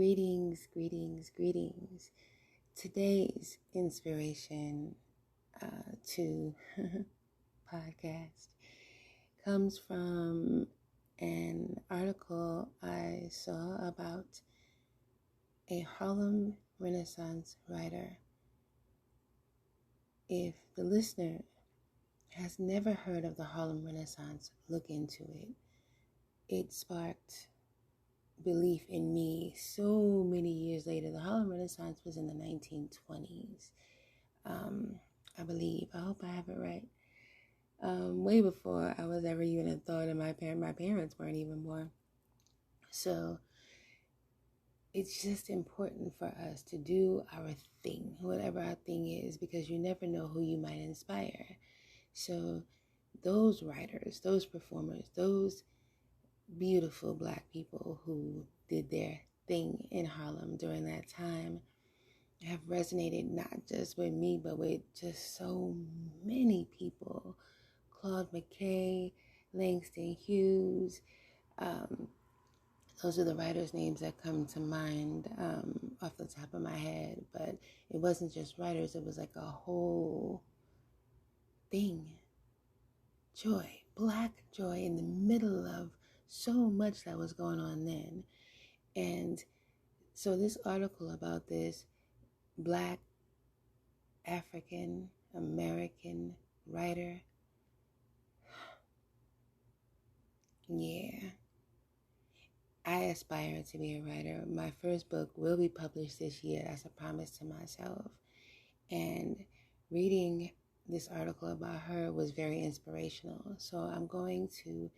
Greetings. Today's inspiration to podcast comes from an article I saw about a Harlem Renaissance writer. If the listener has never heard of the Harlem Renaissance, look into it. It sparked belief in me so many years later. The Harlem Renaissance was in the 1920s, I believe. I hope I have it right. Way before I was ever even a thought, and my parents weren't even born. So it's just important for us to do our thing, whatever our thing is, because you never know who you might inspire. So those writers, those performers, those beautiful Black people who did their thing in Harlem during that time have resonated not just with me, but with just so many people. Claude McKay, Langston Hughes, those are the writers' names that come to mind off the top of my head. But it wasn't just writers, it was like a whole thing. Joy, Black joy in the middle of so much that was going on then. And so this article about this Black African American writer, yeah, I aspire to be a writer. My first book will be published this year. That's a promise to myself. And reading this article about her was very inspirational. So I'm going to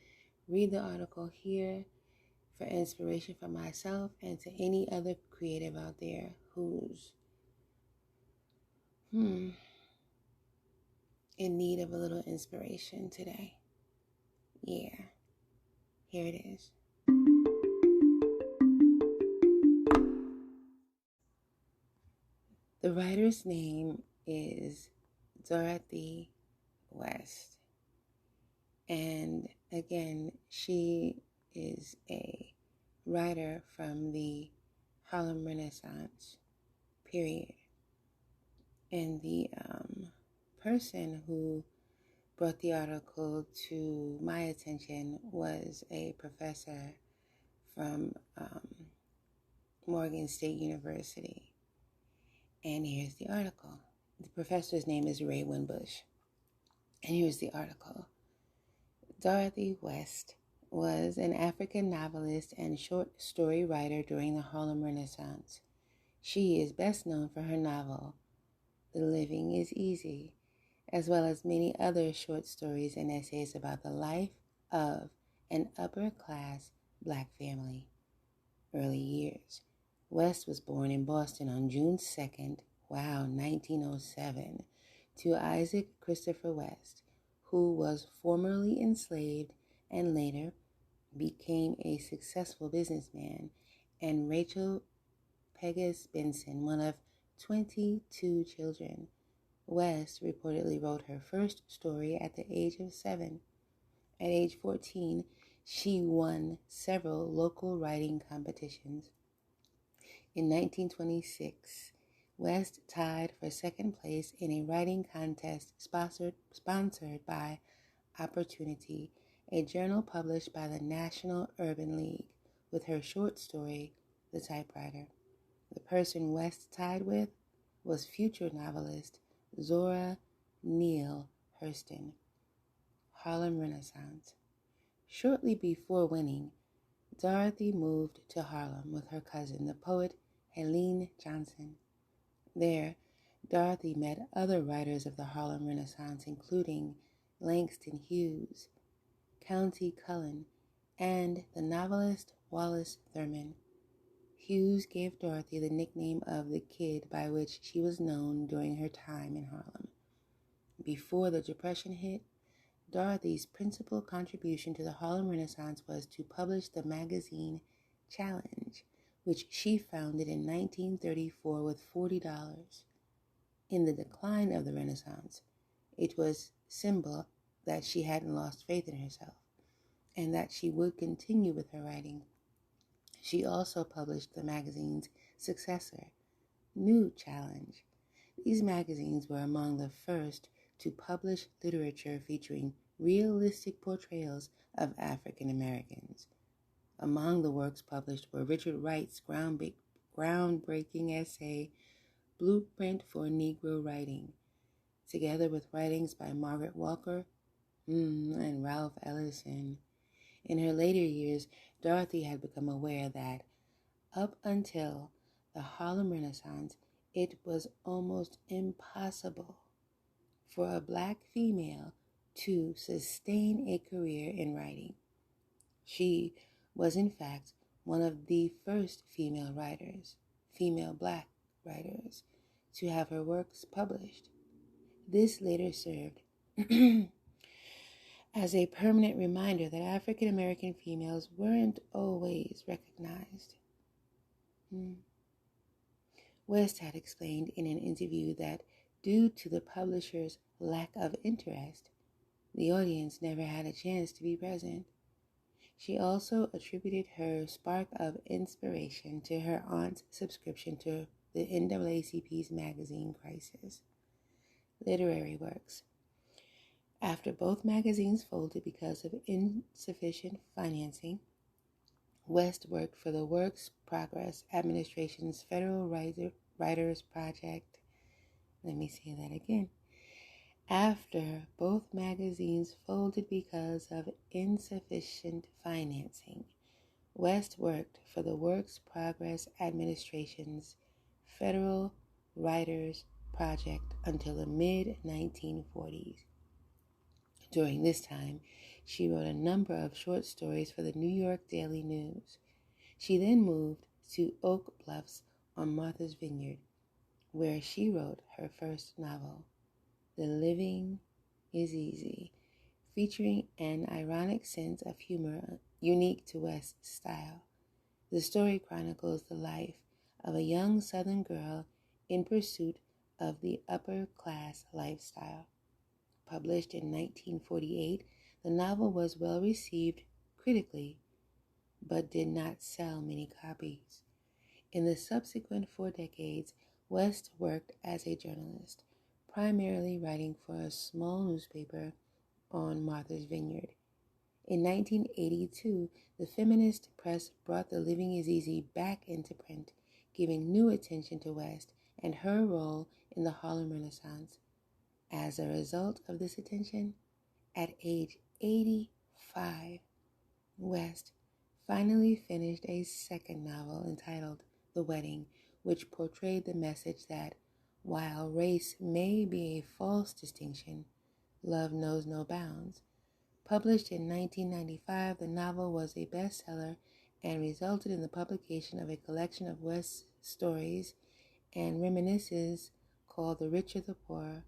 read the article here for inspiration for myself and to any other creative out there who's in need of a little inspiration today. Yeah, here it is. The writer's name is Dorothy West. And again, she is a writer from the Harlem Renaissance period. And the person who brought the article to my attention was a professor from Morgan State University. And here's the article. The professor's name is Ray Winbush. And here's the article. Dorothy West was an African novelist and short story writer during the Harlem Renaissance. She is best known for her novel, The Living is Easy, as well as many other short stories and essays about the life of an upper-class Black family. Early years. West was born in Boston on June 2nd, 1907, to Isaac Christopher West, who was formerly enslaved and later became a successful businessman, and Rachel Pegas Benson, one of 22 children. West reportedly wrote her first story at the age of 7. At age 14, she won several local writing competitions. In 1926, West tied for second place in a writing contest sponsored by Opportunity, a journal published by the National Urban League, with her short story, The Typewriter. The person West tied with was future novelist Zora Neale Hurston. Harlem Renaissance. Shortly before winning, Dorothy moved to Harlem with her cousin, the poet Helene Johnson. There, Dorothy met other writers of the Harlem Renaissance, including Langston Hughes, Countee Cullen, and the novelist Wallace Thurman. Hughes gave Dorothy the nickname of the Kid, by which she was known during her time in Harlem. Before the Depression hit, Dorothy's principal contribution to the Harlem Renaissance was to publish the magazine Challenge, which she founded in 1934 with $40. In the decline of the Renaissance, it was symbol that she hadn't lost faith in herself and that she would continue with her writing. She also published the magazine's successor, New Challenge. These magazines were among the first to publish literature featuring realistic portrayals of African Americans. Among the works published were Richard Wright's groundbreaking essay, Blueprint for Negro Writing, together with writings by Margaret Walker and Ralph Ellison. In her later years, Dorothy had become aware that up until the Harlem Renaissance, it was almost impossible for a black female to sustain a career in writing. She was, in fact, one of the first female black writers, to have her works published. This later served as a permanent reminder that African American females weren't always recognized. West had explained in an interview that due to the publisher's lack of interest, the audience never had a chance to be present. She also attributed her spark of inspiration to her aunt's subscription to the NAACP's magazine Crisis. Literary works. After both magazines folded because of insufficient financing, West worked for the Works Progress Administration's Federal Writers Project. Let me say that again. After both magazines folded because of insufficient financing, West worked for the Works Progress Administration's Federal Writers Project until the mid-1940s. During this time, she wrote a number of short stories for the New York Daily News. She then moved to Oak Bluffs on Martha's Vineyard, where she wrote her first novel, The Living is Easy, featuring an ironic sense of humor unique to West's style. The story chronicles the life of a young Southern girl in pursuit of the upper-class lifestyle. Published in 1948, the novel was well received critically, but did not sell many copies. In the subsequent 4 decades, West worked as a journalist, primarily writing for a small newspaper on Martha's Vineyard. In 1982, the feminist press brought The Living is Easy back into print, giving new attention to West and her role in the Harlem Renaissance. As a result of this attention, at age 85, West finally finished a second novel entitled The Wedding, which portrayed the message that while race may be a false distinction, love knows no bounds. Published in 1995, the novel was a bestseller and resulted in the publication of a collection of West's stories and reminiscences called The Richer the Poorer.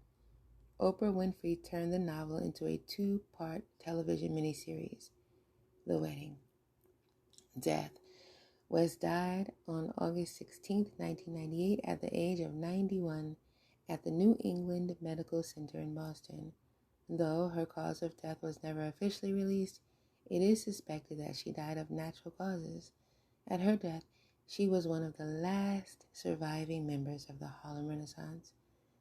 Oprah Winfrey turned the novel into a 2-part television miniseries, The Wedding. Death. West died on August 16, 1998, at the age of 91 at the New England Medical Center in Boston. Though her cause of death was never officially released, it is suspected that she died of natural causes. At her death, she was one of the last surviving members of the Harlem Renaissance.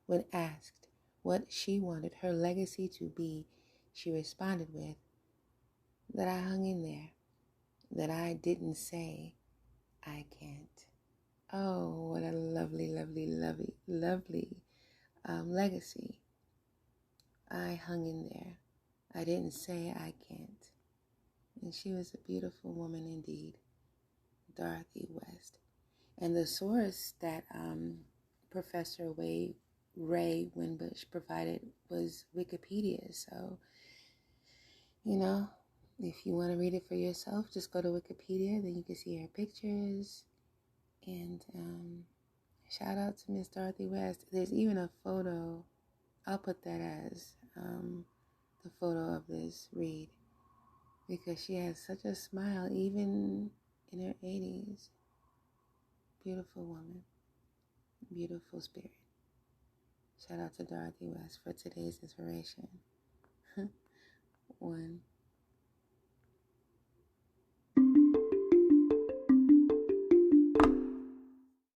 When asked what she wanted her legacy to be, she responded with, "That I hung in there, that I didn't say I can't." Oh, what a lovely, lovely, lovely, lovely legacy. I hung in there. I didn't say I can't. And she was a beautiful woman indeed, Dorothy West. And the source that Professor Ray Winbush provided was Wikipedia. So, if you want to read it for yourself, just go to Wikipedia. Then you can see her pictures. And shout out to Miss Dorothy West. There's even a photo. I'll put that as the photo of this read, because she has such a smile even in her 80s. Beautiful woman. Beautiful spirit. Shout out to Dorothy West for today's inspiration. 1.